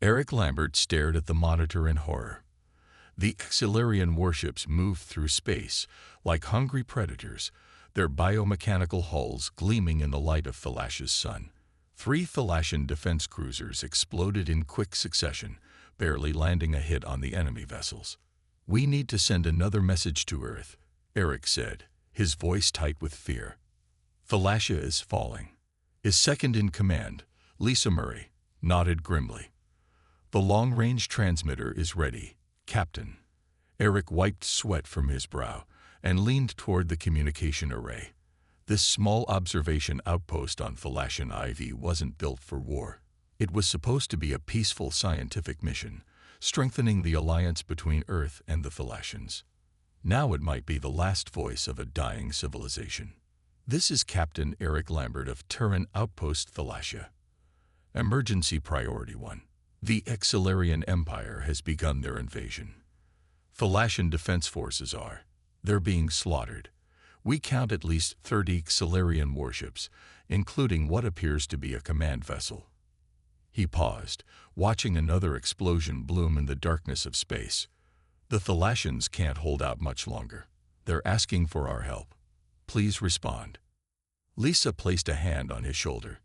Eric Lambert stared at the monitor in horror. The Xilarian warships moved through space like hungry predators, their biomechanical hulls gleaming in the light of Thalash's sun. 3 Thalashan defense cruisers exploded in quick succession, barely landing a hit on the enemy vessels. "We need to send another message to Earth," Eric said, his voice tight with fear. "Thalasha is falling." His second-in-command, Lisa Murray, nodded grimly. "The long-range transmitter is ready, Captain." Eric wiped sweat from his brow and leaned toward the communication array. This small observation outpost on Thalashan IV wasn't built for war. It was supposed to be a peaceful scientific mission, strengthening the alliance between Earth and the Thalashans. Now it might be the last voice of a dying civilization. "This is Captain Eric Lambert of Terran Outpost Thalasha. Emergency Priority 1. The Xilarian Empire has begun their invasion. Thalashan defense forces they're being slaughtered. We count at least 30 Xilarian warships, including what appears to be a command vessel." He paused, watching another explosion bloom in the darkness of space. "The Thalashans can't hold out much longer. They're asking for our help. Please respond." Lisa placed a hand on his shoulder.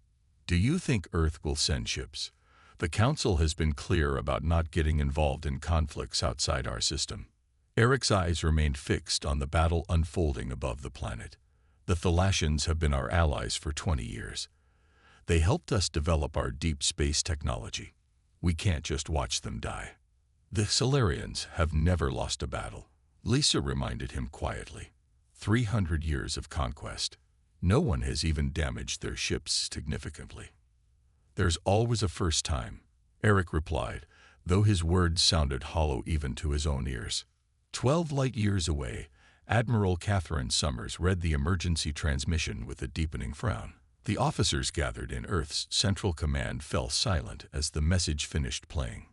"Do you think Earth will send ships? The Council has been clear about not getting involved in conflicts outside our system." Eric's eyes remained fixed on the battle unfolding above the planet. "The Thalashans have been our allies for 20 years. They helped us develop our deep space technology. We can't just watch them die." "The Xilarians have never lost a battle," Lisa reminded him quietly. 300 years of conquest. No one has even damaged their ships significantly." "There's always a first time," Eric replied, though his words sounded hollow even to his own ears. 12 light-years away, Admiral Catherine Summers read the emergency transmission with a deepening frown. The officers gathered in Earth's Central Command fell silent as the message finished playing.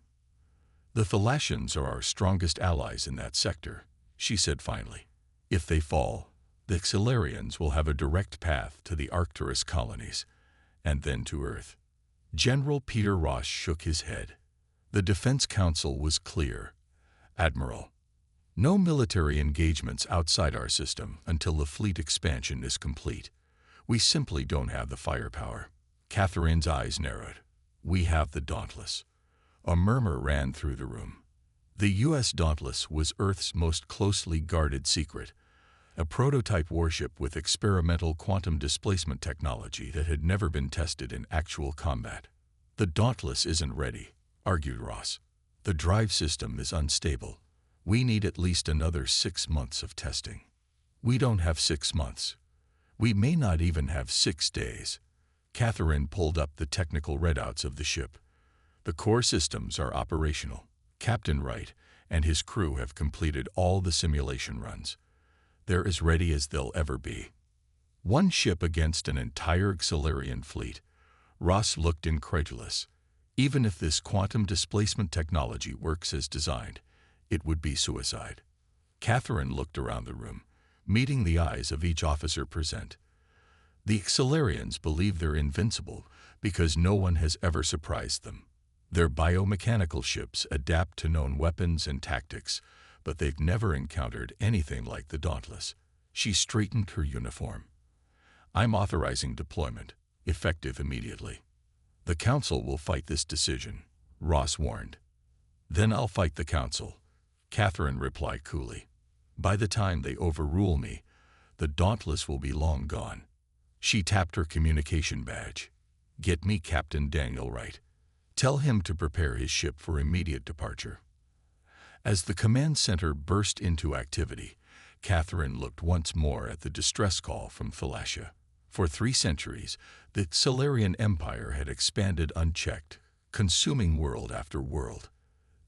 "The Thalashans are our strongest allies in that sector," she said finally. "If they fall, the Xilarians will have a direct path to the Arcturus colonies, and then to Earth." General Peter Ross shook his head. The Defense Council was clear. "Admiral, no military engagements outside our system until the fleet expansion is complete. We simply don't have the firepower." Catherine's eyes narrowed. "We have the Dauntless." A murmur ran through the room. The U.S. Dauntless was Earth's most closely guarded secret, a prototype warship with experimental quantum displacement technology that had never been tested in actual combat. "The Dauntless isn't ready," argued Ross. "The drive system is unstable. We need at least another 6 months of testing." "We don't have 6 months. We may not even have 6 days." Catherine pulled up the technical readouts of the ship. "The core systems are operational. Captain Wright and his crew have completed all the simulation runs. They're as ready as they'll ever be." One ship against an entire Xilarian fleet. Ross looked incredulous. Even if this quantum displacement technology works as designed, it would be suicide. Catherine looked around the room, meeting the eyes of each officer present. The Xilarians believe they're invincible because no one has ever surprised them. Their biomechanical ships adapt to known weapons and tactics, but they've never encountered anything like the Dauntless. She straightened her uniform. "I'm authorizing deployment, effective immediately." "The Council will fight this decision," Ross warned. "Then I'll fight the Council," Catherine replied coolly. "By the time they overrule me, the Dauntless will be long gone." She tapped her communication badge. "Get me Captain Daniel Wright. Tell him to prepare his ship for immediate departure." As the command center burst into activity, Catherine looked once more at the distress call from Thalasha. For 3 centuries, the Xilarian Empire had expanded unchecked, consuming world after world.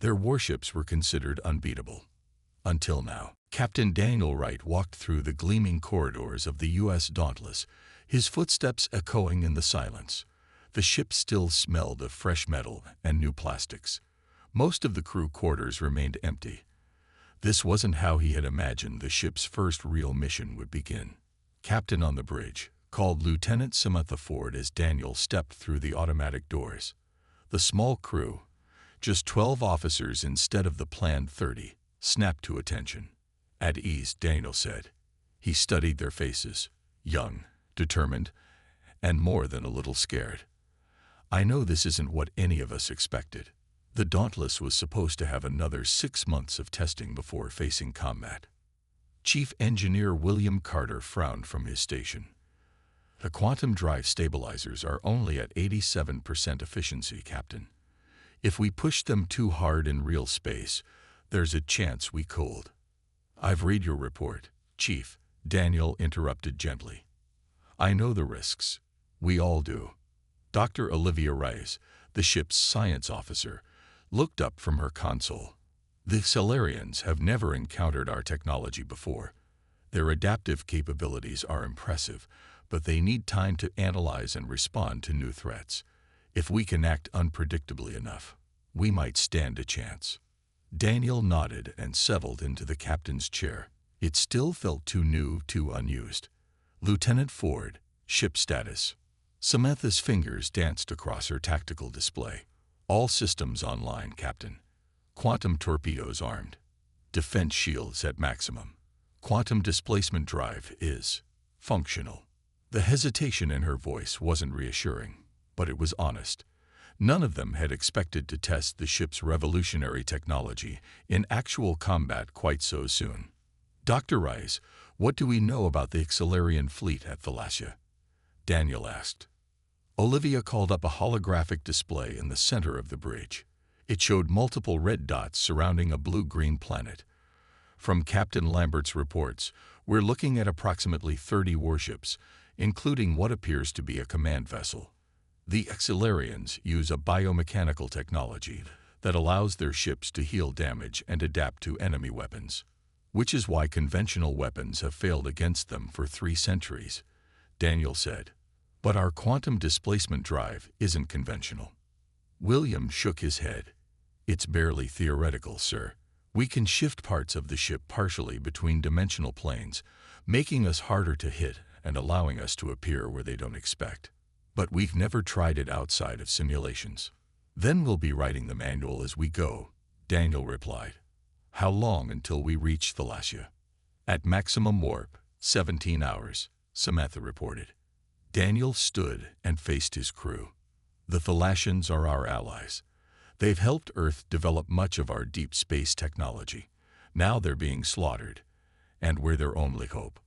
Their warships were considered unbeatable. Until now. Captain Daniel Wright walked through the gleaming corridors of the U.S. Dauntless, his footsteps echoing in the silence. The ship still smelled of fresh metal and new plastics. Most of the crew quarters remained empty. This wasn't how he had imagined the ship's first real mission would begin. "Captain on the bridge," called Lieutenant Samantha Ford as Daniel stepped through the automatic doors. The small crew, Just 12 officers instead of the planned 30 snapped to attention. At ease, Daniel said. He studied their faces, young, determined, and more than a little scared. I know this isn't what any of us expected. The Dauntless was supposed to have another 6 months of testing before facing combat. Chief Engineer William Carter frowned from his station. The quantum drive stabilizers are only at 87% efficiency, Captain. If we push them too hard in real space, there's a chance we cold. I've read your report, Chief, Daniel interrupted gently. I know the risks. We all do. Dr. Olivia Rice, the ship's science officer, looked up from her console. The Solarians have never encountered our technology before. Their adaptive capabilities are impressive, but they need time to analyze and respond to new threats. If we can act unpredictably enough, we might stand a chance. Daniel nodded and settled into the captain's chair. It still felt too new, too unused. Lieutenant Ford, ship status. Samantha's fingers danced across her tactical display. All systems online, Captain. Quantum torpedoes armed. Defense shields at maximum. Quantum displacement drive is functional. The hesitation in her voice wasn't reassuring, but it was honest. None of them had expected to test the ship's revolutionary technology in actual combat quite so soon. Dr. Rice, what do we know about the Xelarian fleet at Thalasia? Daniel asked. Olivia called up a holographic display in the center of the bridge. It showed multiple red dots surrounding a blue-green planet. From Captain Lambert's reports, we're looking at approximately 30 warships, including what appears to be a command vessel. The Xelarians use a biomechanical technology that allows their ships to heal damage and adapt to enemy weapons, which is why conventional weapons have failed against them for 3 centuries, Daniel said. But our quantum displacement drive isn't conventional. William shook his head. It's barely theoretical, sir. We can shift parts of the ship partially between dimensional planes, making us harder to hit and allowing us to appear where they don't expect. But we've never tried it outside of simulations. Then we'll be writing the manual as we go, Daniel replied. How long until we reach Thalasia? At maximum warp, 17 hours, Samantha reported. Daniel stood and faced his crew. The Thalasians are our allies. They've helped Earth develop much of our deep space technology. Now they're being slaughtered, and we're their only hope.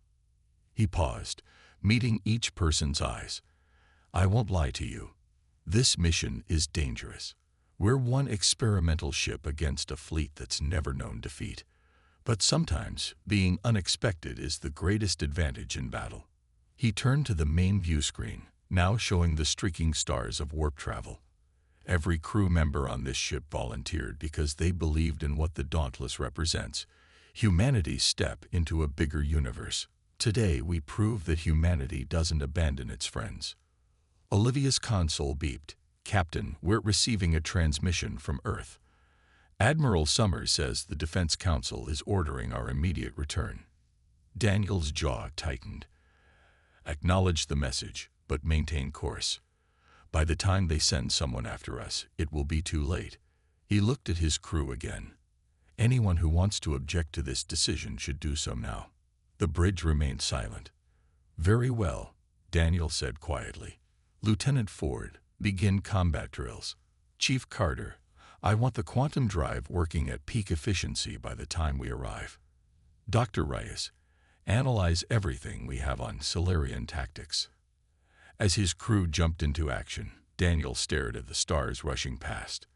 He paused, meeting each person's eyes. I won't lie to you. This mission is dangerous. We're one experimental ship against a fleet that's never known defeat. But sometimes, being unexpected is the greatest advantage in battle. He turned to the main view screen, now showing the streaking stars of warp travel. Every crew member on this ship volunteered because they believed in what the Dauntless represents, humanity's step into a bigger universe. Today, we prove that humanity doesn't abandon its friends. Olivia's console beeped. Captain, we're receiving a transmission from Earth. Admiral Summers says the Defense Council is ordering our immediate return. Daniel's jaw tightened. Acknowledge the message, but maintain course. By the time they send someone after us, it will be too late. He looked at his crew again. Anyone who wants to object to this decision should do so now. The bridge remained silent. Very well, Daniel said quietly. Lieutenant Ford, begin combat drills. Chief Carter, I want the quantum drive working at peak efficiency by the time we arrive. Dr. Rice, analyze everything we have on Solarian tactics. As his crew jumped into action, Daniel stared at the stars rushing past.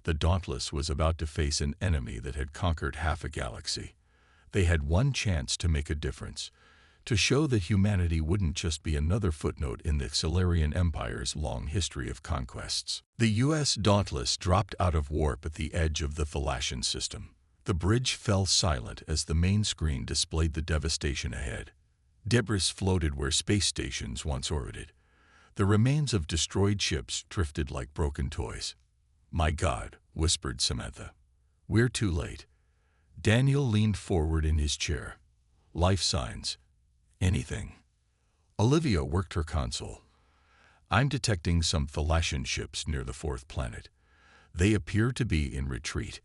The Dauntless was about to face an enemy that had conquered half a galaxy. They had one chance to make a difference, to show that humanity wouldn't just be another footnote in the Solarian Empire's long history of conquests. The U.S. Dauntless dropped out of warp at the edge of the Thalasian system. The bridge fell silent as the main screen displayed the devastation ahead. Debris floated where space stations once orbited. The remains of destroyed ships drifted like broken toys. My God, whispered Samantha. We're too late. Daniel leaned forward in his chair. Life signs. Anything. Olivia worked her console. I'm detecting some Thalasian ships near the 4th planet. They appear to be in retreat.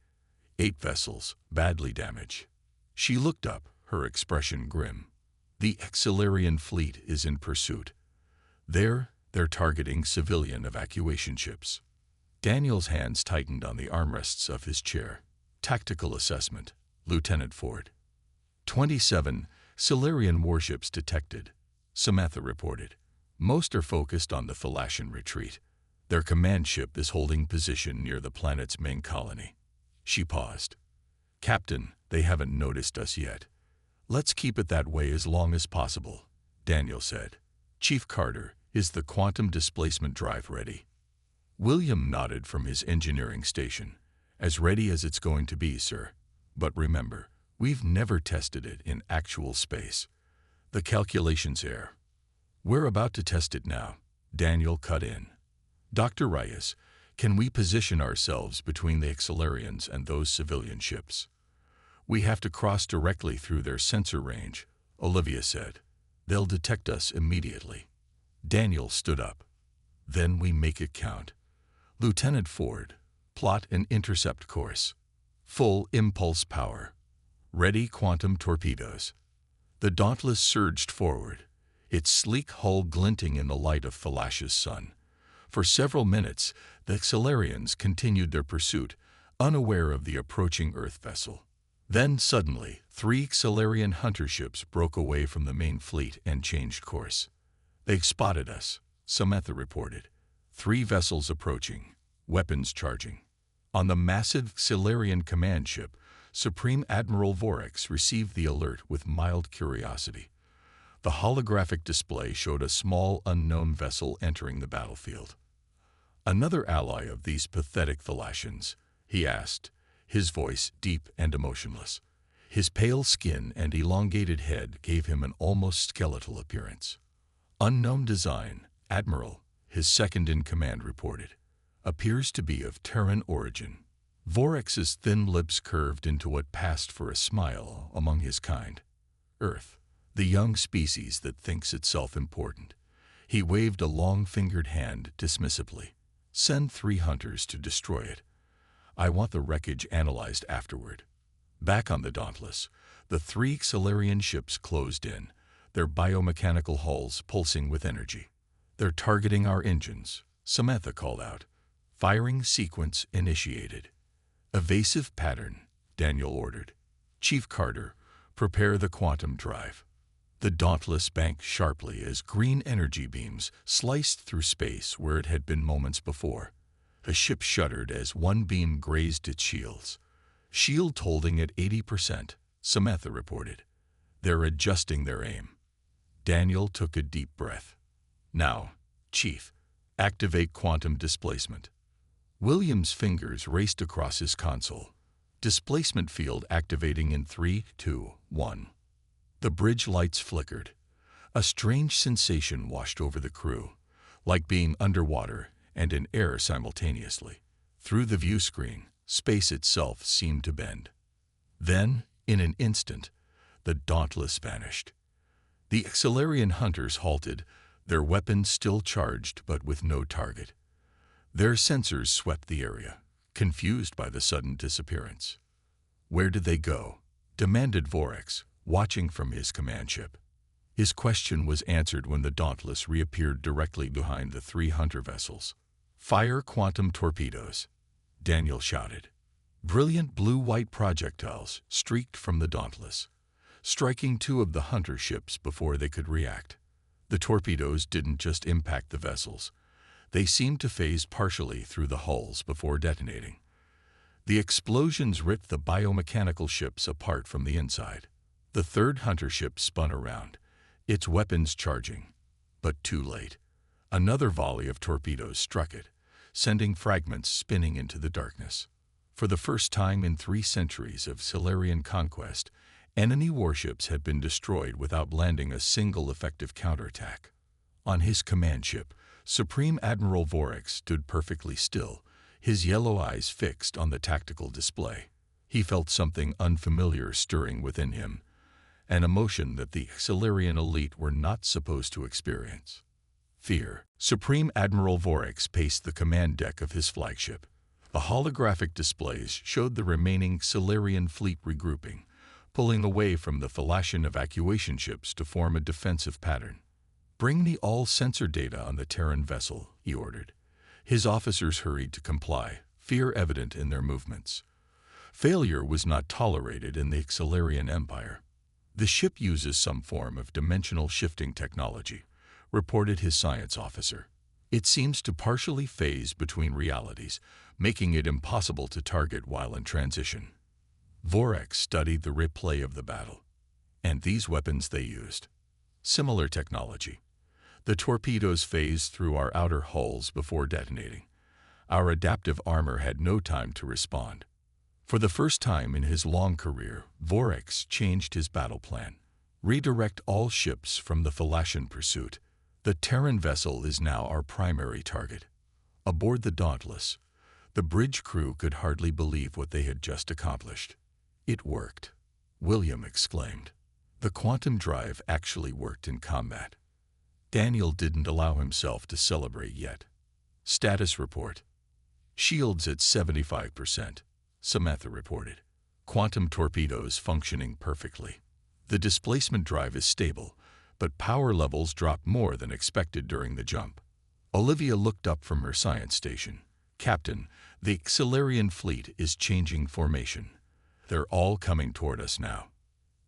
8 vessels, badly damaged. She looked up, her expression grim. The Exilarian fleet is in pursuit. They're targeting civilian evacuation ships. Daniel's hands tightened on the armrests of his chair. Tactical assessment, Lieutenant Ford. 27 Silurian warships detected, Samantha reported. Most are focused on the Thalassian retreat. Their command ship is holding position near the planet's main colony. She paused. Captain, they haven't noticed us yet. Let's keep it that way as long as possible, Daniel said. Chief Carter, is the quantum displacement drive ready? William nodded from his engineering station. As ready as it's going to be, sir. But remember, we've never tested it in actual space. The calculations err. We're about to test it now, Daniel cut in. Dr. Reyes, can we position ourselves between the Exilarians and those civilian ships? We have to cross directly through their sensor range, Olivia said. They'll detect us immediately. Daniel stood up. Then we make it count. Lieutenant Ford, plot an intercept course. Full impulse power. Ready quantum torpedoes. The Dauntless surged forward, its sleek hull glinting in the light of Thalassia's sun. For several minutes, the Exilarians continued their pursuit, unaware of the approaching Earth vessel. Then suddenly, 3 Exilarian hunter ships broke away from the main fleet and changed course. They've spotted us, Samantha reported. 3 vessels approaching, weapons charging. On the massive Exilarian command ship, Supreme Admiral Vorex received the alert with mild curiosity. The holographic display showed a small unknown vessel entering the battlefield. Another ally of these pathetic Thalassians, he asked, his voice deep and emotionless. His pale skin and elongated head gave him an almost skeletal appearance. Unknown design, Admiral, his second-in-command reported, appears to be of Terran origin. Vorex's thin lips curved into what passed for a smile among his kind. Earth, the young species that thinks itself important. He waved a long-fingered hand dismissively. Send 3 hunters to destroy it. I want the wreckage analyzed afterward. Back on the Dauntless, the 3 Exilarian ships closed in, their biomechanical hulls pulsing with energy. They're targeting our engines, Samantha called out. Firing sequence initiated. Evasive pattern, Daniel ordered. Chief Carter, prepare the quantum drive. The Dauntless banked sharply as green energy beams sliced through space where it had been moments before. The ship shuddered as one beam grazed its shields. Shield holding at 80%, Samantha reported. They're adjusting their aim. Daniel took a deep breath. Now, Chief, activate quantum displacement. William's fingers raced across his console. Displacement field activating in 3, 2, 1. The bridge lights flickered. A strange sensation washed over the crew, like being underwater and in air simultaneously. Through the view screen, space itself seemed to bend. Then, in an instant, the Dauntless vanished. The Exilarian hunters halted, their weapons still charged but with no target. Their sensors swept the area, confused by the sudden disappearance. Where did they go? Demanded Vorex, watching from his command ship. His question was answered when the Dauntless reappeared directly behind the 3 hunter vessels. Fire quantum torpedoes, Daniel shouted. Brilliant blue-white projectiles streaked from the Dauntless, striking 2 of the hunter ships before they could react. The torpedoes didn't just impact the vessels. They seemed to phase partially through the hulls before detonating. The explosions ripped the biomechanical ships apart from the inside. The 3rd hunter ship spun around, its weapons charging, but too late. Another volley of torpedoes struck it, sending fragments spinning into the darkness. For the first time in 3 centuries of Silurian conquest, enemy warships had been destroyed without landing a single effective counterattack. On his command ship, Supreme Admiral Vorex stood perfectly still, his yellow eyes fixed on the tactical display. He felt something unfamiliar stirring within him, an emotion that the Exilarian elite were not supposed to experience. Fear. Supreme Admiral Vorex paced the command deck of his flagship. A holographic displays showed the remaining Silurian fleet regrouping, pulling away from the Thalassian evacuation ships to form a defensive pattern. "Bring me all sensor data on the Terran vessel," he ordered. His officers hurried to comply, fear evident in their movements. Failure was not tolerated in the Silurian Empire. "The ship uses some form of dimensional shifting technology," reported his science officer. "It seems to partially phase between realities, making it impossible to target while in transition." Vorex studied the replay of the battle. "And these weapons they used?" "Similar technology. The torpedoes phased through our outer hulls before detonating. Our adaptive armor had no time to respond." For the first time in his long career, Vorex changed his battle plan. "Redirect all ships from the Thalassian pursuit. The Terran vessel is now our primary target." Aboard the Dauntless, the bridge crew could hardly believe what they had just accomplished. "It worked," William exclaimed. "The quantum drive actually worked in combat." Daniel didn't allow himself to celebrate yet. "Status report. Shields at 75%, Samantha reported. "Quantum torpedoes functioning perfectly. The displacement drive is stable, but power levels dropped more than expected during the jump." Olivia looked up from her science station. "Captain, the Silurian fleet is changing formation. They're all coming toward us now."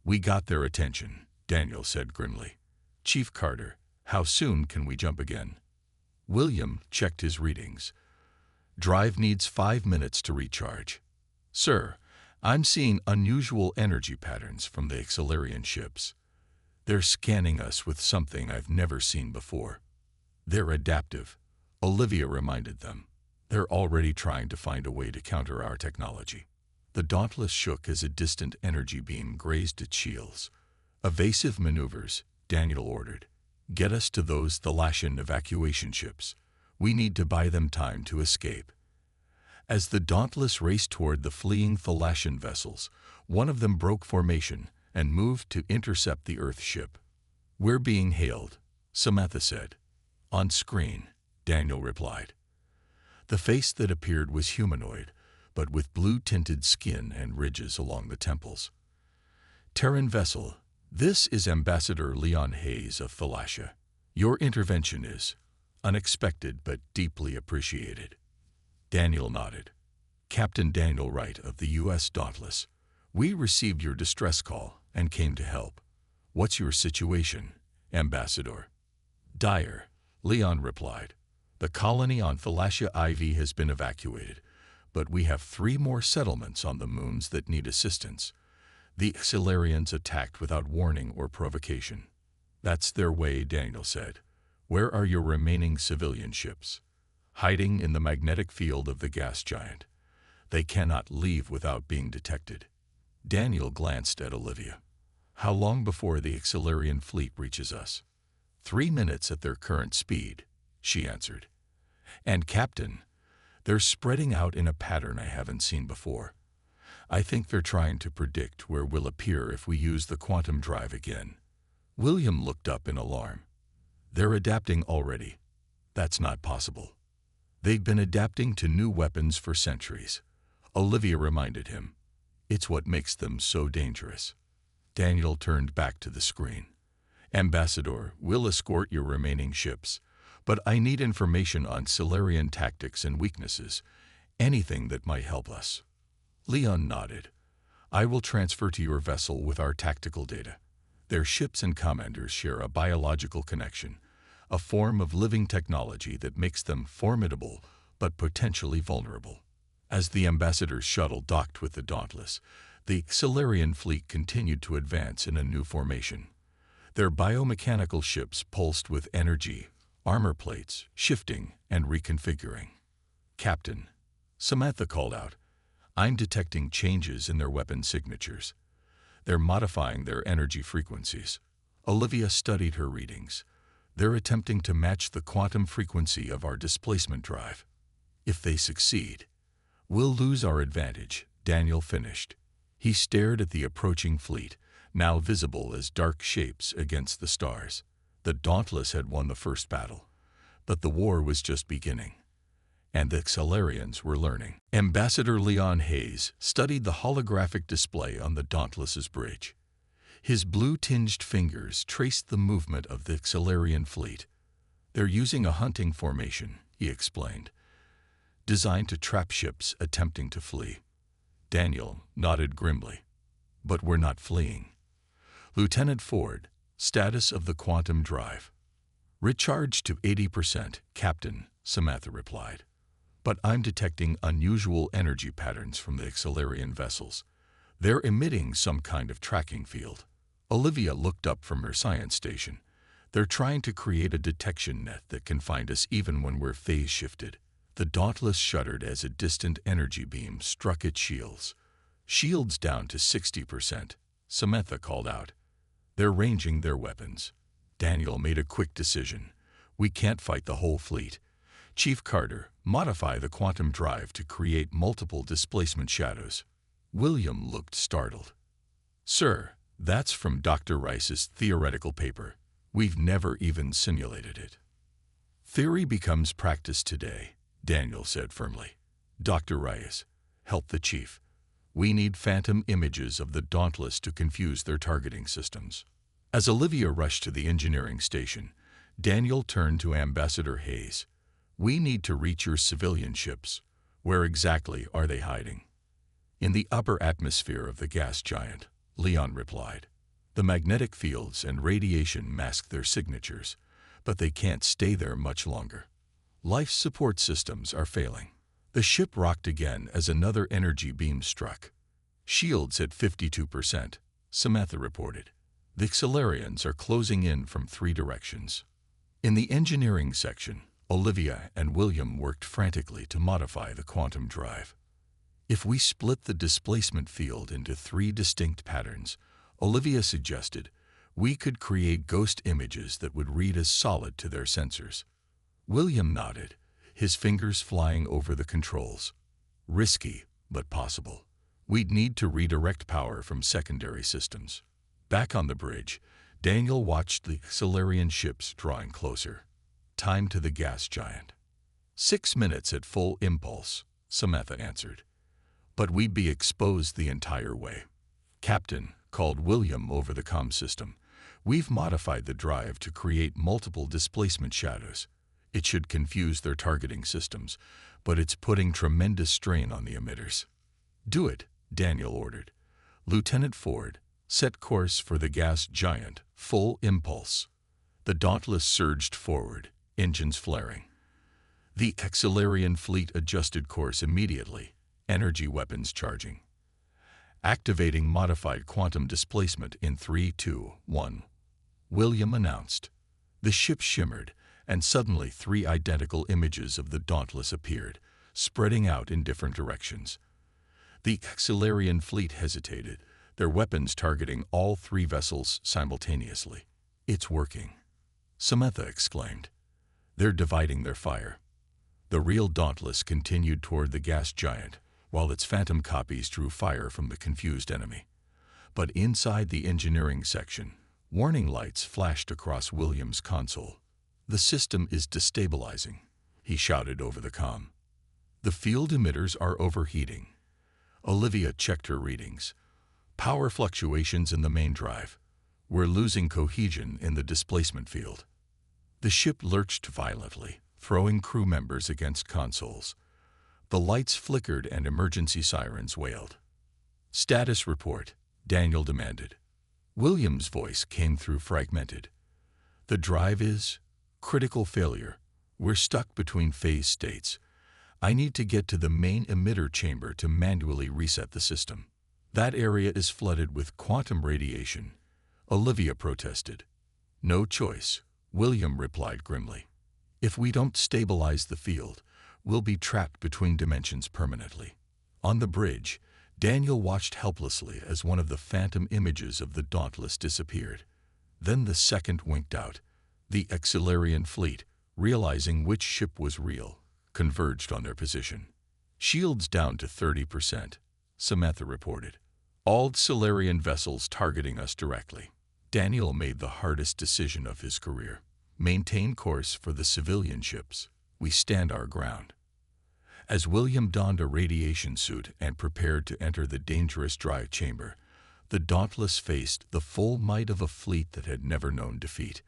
"We got their attention," Daniel said grimly. "Chief Carter, how soon can we jump again?" William checked his readings. "Drive needs 5 minutes to recharge." "Sir, I'm seeing unusual energy patterns from the Silurian ships. They're scanning us with something I've never seen before." "They're adaptive," Olivia reminded them. "They're already trying to find a way to counter our technology." The Dauntless shook as a distant energy beam grazed its shields. "Evasive maneuvers," Daniel ordered. "Get us to those Thalassian evacuation ships. We need to buy them time to escape." As the Dauntless raced toward the fleeing Thalassian vessels, one of them broke formation and moved to intercept the Earth ship. "We're being hailed," Samantha said. "On screen," Daniel replied. The face that appeared was humanoid, but with blue-tinted skin and ridges along the temples. "Terran vessel, this is Ambassador Leon Hayes of Thalassia. Your intervention is unexpected but deeply appreciated." Daniel nodded. "Captain Daniel Wright of the U.S. Dauntless. We received your distress call and came to help. What's your situation, Ambassador?" "Dire," Leon replied. "The colony on Thalassia IV has been evacuated, but we have 3 more settlements on the moons that need assistance. The Silurians attacked without warning or provocation." "That's their way," Daniel said. "Where are your remaining civilian ships?" "Hiding in the magnetic field of the gas giant. They cannot leave without being detected." Daniel glanced at Olivia. "How long before the Silurian fleet reaches us?" 3 minutes at their current speed," she answered. "And Captain, they're spreading out in a pattern I haven't seen before. I think they're trying to predict where we'll appear if we use the quantum drive again." William looked up in alarm. "They're adapting already." "That's not possible. They've been adapting to new weapons for centuries," Olivia reminded him. "It's what makes them so dangerous." Daniel turned back to the screen. "Ambassador, we'll escort your remaining ships, but I need information on Silurian tactics and weaknesses, anything that might help us." Leon nodded. "I will transfer to your vessel with our tactical data. Their ships and commanders share a biological connection, a form of living technology that makes them formidable but potentially vulnerable." As the ambassador's shuttle docked with the Dauntless, the Silurian fleet continued to advance in a new formation. Their biomechanical ships pulsed with energy, armor plates, shifting and reconfiguring. "Captain," Samantha called out, "I'm detecting changes in their weapon signatures. They're modifying their energy frequencies." Olivia studied her readings. "They're attempting to match the quantum frequency of our displacement drive. If they succeed, we'll lose our advantage," Daniel finished. He stared at the approaching fleet, now visible as dark shapes against the stars. The Dauntless had won the first battle, but the war was just beginning. and the Xelarians were learning. Ambassador Leon Hayes studied the holographic display on the Dauntless's bridge. His blue-tinged fingers traced the movement of the Xelarian fleet. "They're using a hunting formation," he explained, "designed to trap ships attempting to flee." Daniel nodded grimly. "But we're not fleeing." Lieutenant Ford, status of the quantum drive. "Recharged to 80%, Captain," Samantha replied. "But I'm detecting unusual energy patterns from the Xelarian vessels. They're emitting some kind of tracking field." Olivia looked up from her science station. "They're trying to create a detection net that can find us even when we're phase shifted." The Dauntless shuddered as a distant energy beam struck its shields. "Shields down to 60%, Samantha called out. "They're ranging their weapons." Daniel made a quick decision. "We can't fight the whole fleet. Chief Carter, modify the quantum drive to create multiple displacement shadows." William looked startled. "Sir, that's from Dr. Rice's theoretical paper. We've never even simulated it." "Theory becomes practice today," Daniel said firmly. "Dr. Rice, help the chief. We need phantom images of the Dauntless to confuse their targeting systems." As Olivia rushed to the engineering station, Daniel turned to Ambassador Hayes. "We need to reach your civilian ships. Where exactly are they hiding?" "In the upper atmosphere of the gas giant," Leon replied. "The magnetic fields and radiation mask their signatures, but they can't stay there much longer. Life support systems are failing." The ship rocked again as another energy beam struck. "Shields at 52%, Samantha reported. "The Xelarians are closing in from 3 directions." In the engineering section, Olivia and William worked frantically to modify the quantum drive. "If we split the displacement field into 3 distinct patterns," Olivia suggested, "we could create ghost images that would read as solid to their sensors." William nodded, his fingers flying over the controls. "Risky, but possible. We'd need to redirect power from secondary systems." Back on the bridge, Daniel watched the Xelarian ships drawing closer. "Time to the gas giant." 6 minutes at full impulse, Samantha answered. "But we'd be exposed the entire way." "Captain," called William over the comm system, "we've modified the drive to create multiple displacement shadows. It should confuse their targeting systems, but it's putting tremendous strain on the emitters." "Do it," Daniel ordered. "Lieutenant Ford, set course for the gas giant, full impulse." The Dauntless surged forward, engines flaring. The Xelarian fleet adjusted course immediately, energy weapons charging. "Activating modified quantum displacement in 3, 2, 1, William announced. The ship shimmered, and suddenly 3 identical images of the Dauntless appeared, spreading out in different directions. The Xelarian fleet hesitated, their weapons targeting all 3 vessels simultaneously. "It's working," Samantha exclaimed. "They're dividing their fire." The real Dauntless continued toward the gas giant, while its phantom copies drew fire from the confused enemy. But inside the engineering section, warning lights flashed across William's console. "The system is destabilizing," he shouted over the comm. "The field emitters are overheating." Olivia checked her readings. "Power fluctuations in the main drive. We're losing cohesion in the displacement field." The ship lurched violently, throwing crew members against consoles. The lights flickered and emergency sirens wailed. "Status report," Daniel demanded. William's voice came through fragmented. "The drive is critical failure. We're stuck between phase states. I need to get to the main emitter chamber to manually reset the system." "That area is flooded with quantum radiation," Olivia protested. "No choice," William replied grimly. "If we don't stabilize the field, we'll be trapped between dimensions permanently." On the bridge, Daniel watched helplessly as one of the phantom images of the Dauntless disappeared. Then the second winked out. The Xelarian fleet, realizing which ship was real, converged on their position. "Shields down to 30%, Samantha reported. "All Xelarian vessels targeting us directly." Daniel made the hardest decision of his career. "Maintain course for the civilian ships. We stand our ground." As William donned a radiation suit and prepared to enter the dangerous drive chamber, the Dauntless faced the full might of a fleet that had never known defeat.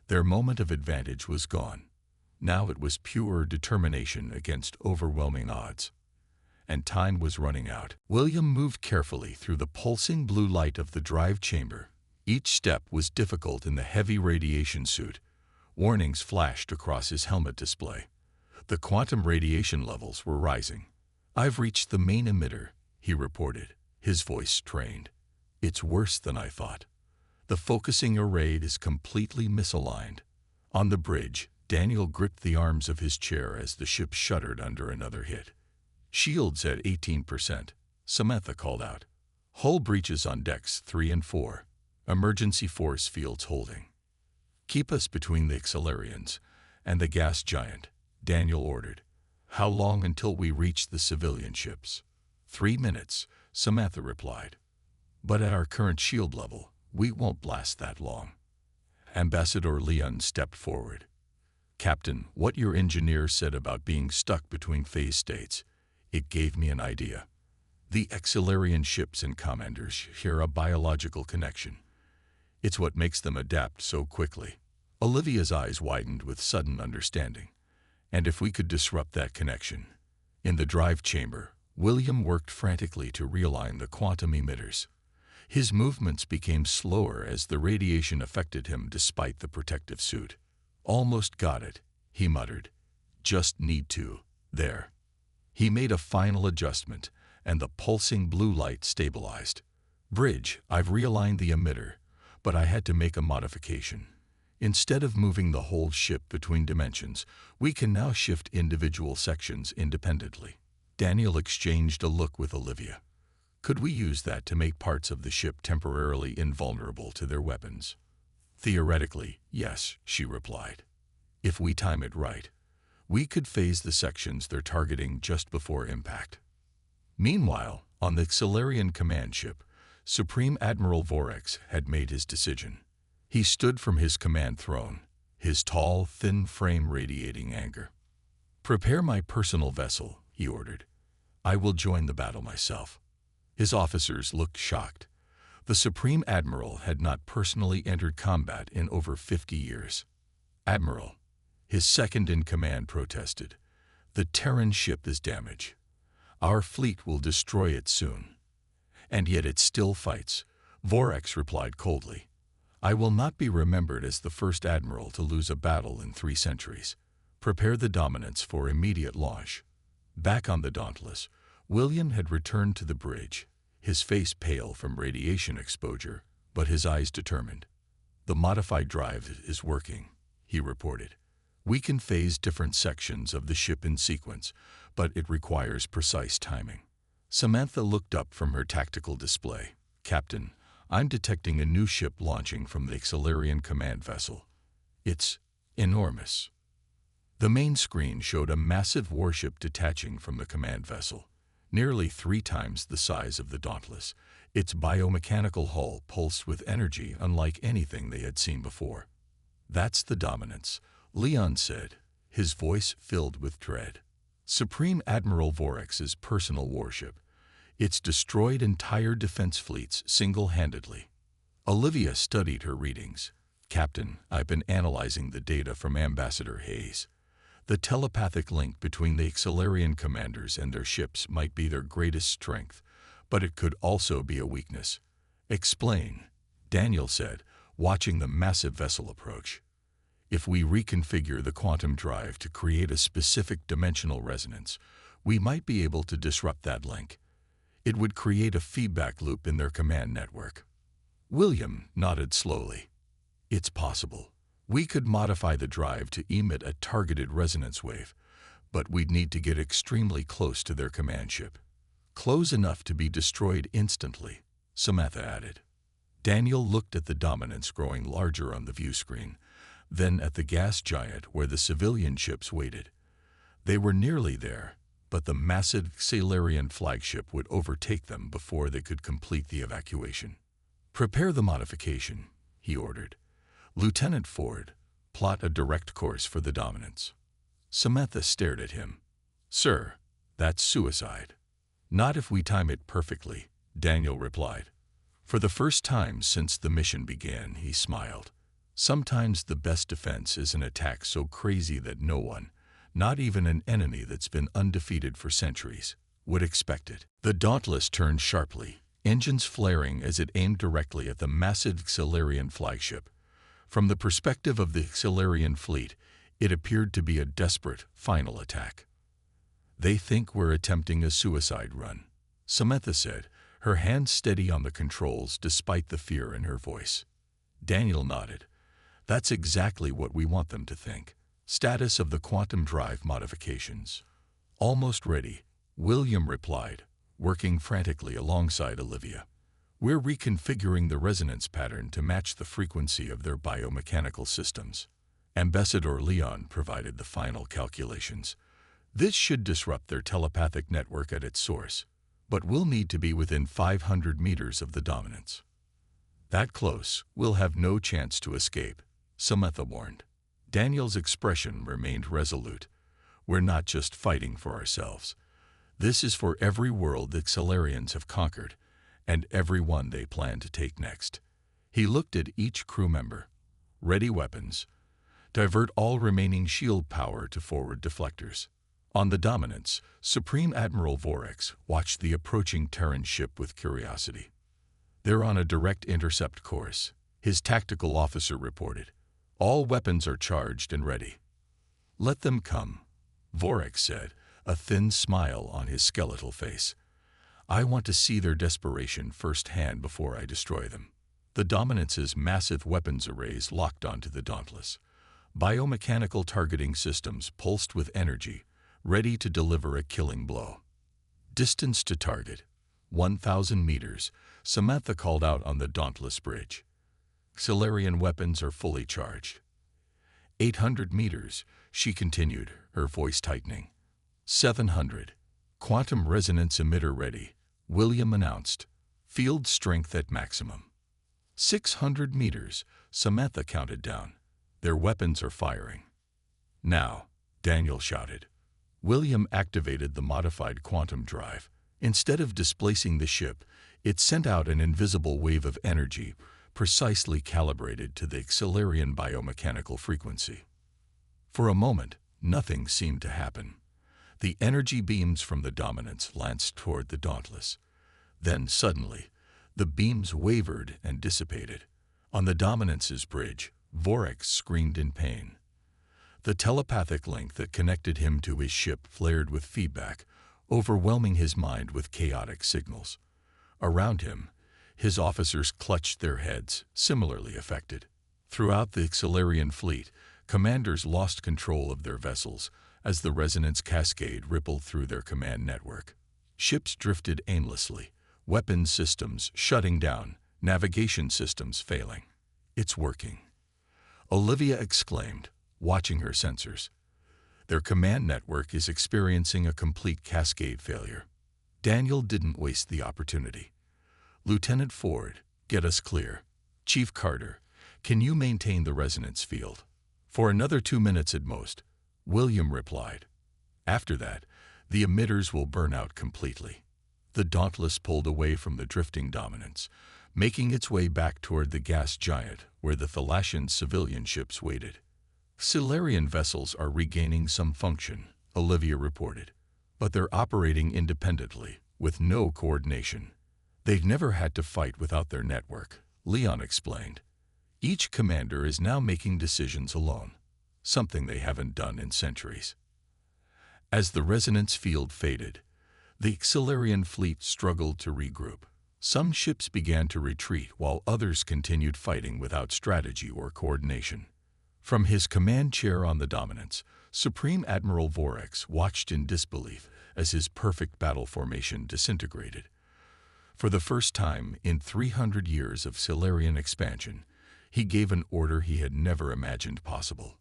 Their moment of advantage was gone. Now it was pure determination against overwhelming odds. And time was running out. William moved carefully through the pulsing blue light of the drive chamber. Each step was difficult in the heavy radiation suit. Warnings flashed across his helmet display. The quantum radiation levels were rising. "I've reached the main emitter," he reported, his voice strained. "It's worse than I thought. The focusing array is completely misaligned." On the bridge, Daniel gripped the arms of his chair as the ship shuddered under another hit. "Shields at 18%, Samantha called out. "Hull breaches on decks 3 and 4. Emergency force fields holding." "Keep us between the Xelarians and the gas giant," Daniel ordered. "How long until we reach the civilian ships?" 3 minutes, Samantha replied. "But at our current shield level, we won't blast that long." Ambassador Leon stepped forward. "Captain, what your engineer said about being stuck between phase states, it gave me an idea. The Xelarian ships and commanders share a biological connection. It's what makes them adapt so quickly." Olivia's eyes widened with sudden understanding. "And if we could disrupt that connection?" In the drive chamber, William worked frantically to realign the quantum emitters. His movements became slower as the radiation affected him despite the protective suit. "Almost got it," he muttered. "Just need to. There." He made a final adjustment, and the pulsing blue light stabilized. "Bridge, I've realigned the emitter, but I had to make a modification. Instead of moving the whole ship between dimensions, we can now shift individual sections independently." Daniel exchanged a look with Olivia. "Could we use that to make parts of the ship temporarily invulnerable to their weapons?" "Theoretically, yes," she replied. "If we time it right, we could phase the sections they're targeting just before impact." Meanwhile, on the Xelarian command ship, Supreme Admiral Vorex had made his decision. He stood from his command throne, his tall, thin frame radiating anger. "Prepare my personal vessel," he ordered. "I will join the battle myself." His officers looked shocked. The Supreme Admiral had not personally entered combat in over 50 years. "Admiral," his second-in-command protested, "the Terran ship is damaged. Our fleet will destroy it soon." "And yet it still fights," Vorex replied coldly. "I will not be remembered as the first admiral to lose a battle in 3 centuries. Prepare the Dominance for immediate launch." Back on the Dauntless, William had returned to the bridge, his face pale from radiation exposure, but his eyes determined. "The modified drive is working," he reported. "We can phase different sections of the ship in sequence, but it requires precise timing." Samantha looked up from her tactical display. "Captain, I'm detecting a new ship launching from the Xelarian command vessel. It's enormous." The main screen showed a massive warship detaching from the command vessel, nearly 3 times the size of the Dauntless. Its biomechanical hull pulsed with energy unlike anything they had seen before. "That's the Dominance," Leon said, his voice filled with dread. "Supreme Admiral Vorex's personal warship. It's destroyed entire defense fleets single-handedly." Olivia studied her readings. "Captain, I've been analyzing the data from Ambassador Hayes. The telepathic link between the Xelarian commanders and their ships might be their greatest strength, but it could also be a weakness." "Explain," Daniel said, watching the massive vessel approach. "If we reconfigure the quantum drive to create a specific dimensional resonance, we might be able to disrupt that link. It would create a feedback loop in their command network." William nodded slowly. "It's possible. We could modify the drive to emit a targeted resonance wave, but we'd need to get extremely close to their command ship. Close enough to be destroyed instantly," Samantha added. Daniel looked at the Dominance growing larger on the view screen, then at the gas giant where the civilian ships waited. They were nearly there, but the massive Xelarian flagship would overtake them before they could complete the evacuation. "Prepare the modification," he ordered. "Lieutenant Ford, plot a direct course for the Dominance." Samantha stared at him. "Sir, That's suicide. Not if we time it perfectly, Daniel replied. For the first time since the mission began, he smiled. Sometimes the best defense is an attack so crazy that no one, not even an enemy that's been undefeated for centuries, would expect it. The Dauntless turned sharply, engines flaring as it aimed directly at the massive Xilarian flagship. From the perspective of the Xilarian fleet, it appeared to be a desperate, final attack. They think we're attempting a suicide run, Samantha said, her hand steady on the controls despite the fear in her voice. Daniel nodded. That's exactly what we want them to think. Status of the quantum drive modifications. Almost ready, William replied, working frantically alongside Olivia. We're reconfiguring the resonance pattern to match the frequency of their biomechanical systems. Ambassador Leon provided the final calculations. This should disrupt their telepathic network at its source, but we'll need to be within 500 meters of the dominance. That close, we'll have no chance to escape, Samantha warned. Daniel's expression remained resolute. We're not just fighting for ourselves. This is for every world the Xilarians have conquered, and every one they plan to take next. He looked at each crew member. Ready weapons. Divert all remaining shield power to forward deflectors. On the Dominance, Supreme Admiral Vorex watched the approaching Terran ship with curiosity. They're on a direct intercept course, his tactical officer reported. All weapons are charged and ready. Let them come, Vorex said, a thin smile on his skeletal face. I want to see their desperation firsthand before I destroy them. The Dominance's massive weapons arrays locked onto the Dauntless. Biomechanical targeting systems pulsed with energy, ready to deliver a killing blow. Distance to target, 1,000 meters, Samantha called out on the Dauntless bridge. Xilarian weapons are fully charged. 800 meters, she continued, her voice tightening. 700. Quantum resonance emitter ready, William announced. Field strength at maximum. 600 meters, Samantha counted down. Their weapons are firing. Now, Daniel shouted. William activated the modified quantum drive. Instead of displacing the ship, it sent out an invisible wave of energy, precisely calibrated to the Xilarian biomechanical frequency. For a moment, nothing seemed to happen. The energy beams from the Dominance lanced toward the Dauntless. Then, suddenly, the beams wavered and dissipated. On the Dominance's bridge, Vorex screamed in pain. The telepathic link that connected him to his ship flared with feedback, overwhelming his mind with chaotic signals. Around him, his officers clutched their heads, similarly affected. Throughout the Xilarian fleet, commanders lost control of their vessels as the resonance cascade rippled through their command network. Ships drifted aimlessly, weapons systems shutting down, navigation systems failing. It's working, Olivia exclaimed, watching her sensors. Their command network is experiencing a complete cascade failure. Daniel didn't waste the opportunity. Lieutenant Ford, get us clear. Chief Carter, can you maintain the resonance field? For another 2 minutes at most, William replied. After that, the emitters will burn out completely. The Dauntless pulled away from the drifting Dominance, making its way back toward the gas giant where the Thalassian civilian ships waited. Xilarian vessels are regaining some function, Olivia reported, but they're operating independently, with no coordination. They've never had to fight without their network, Leon explained. Each commander is now making decisions alone, something they haven't done in centuries. As the resonance field faded, the Xilarian fleet struggled to regroup. Some ships began to retreat while others continued fighting without strategy or coordination. From his command chair on the Dominance, Supreme Admiral Vorex watched in disbelief as his perfect battle formation disintegrated. For the first time in 300 years of Xilarian expansion, he gave an order he had never imagined possible.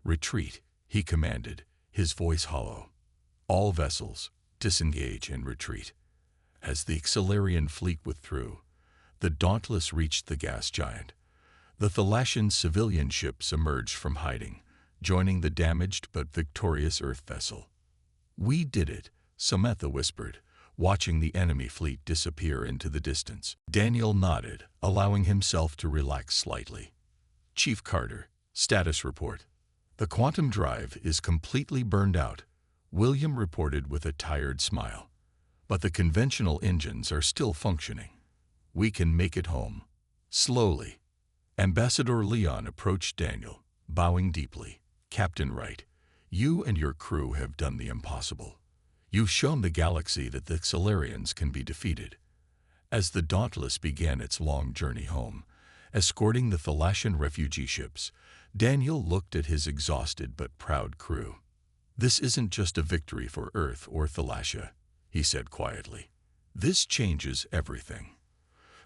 Retreat, he commanded, his voice hollow. All vessels, disengage and retreat. As the Xilarian fleet withdrew, the Dauntless reached the gas giant. The Thalassian civilian ships emerged from hiding, joining the damaged but victorious Earth vessel. We did it, Samantha whispered, watching the enemy fleet disappear into the distance. Daniel nodded, allowing himself to relax slightly. Chief Carter, status report. The quantum drive is completely burned out, William reported with a tired smile. But the conventional engines are still functioning. We can make it home. Slowly. Ambassador Leon approached Daniel, bowing deeply. Captain Wright, you and your crew have done the impossible. You've shown the galaxy that the Xilarians can be defeated. As the Dauntless began its long journey home, escorting the Thalassian refugee ships, Daniel looked at his exhausted but proud crew. This isn't just a victory for Earth or Thalassia, he said quietly. This changes everything.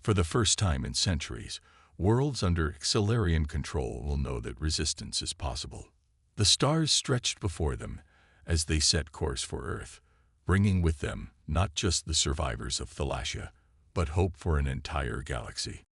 For the first time in centuries, worlds under Xilarian control will know that resistance is possible. The stars stretched before them as they set course for Earth, bringing with them not just the survivors of Thalassia, but hope for an entire galaxy.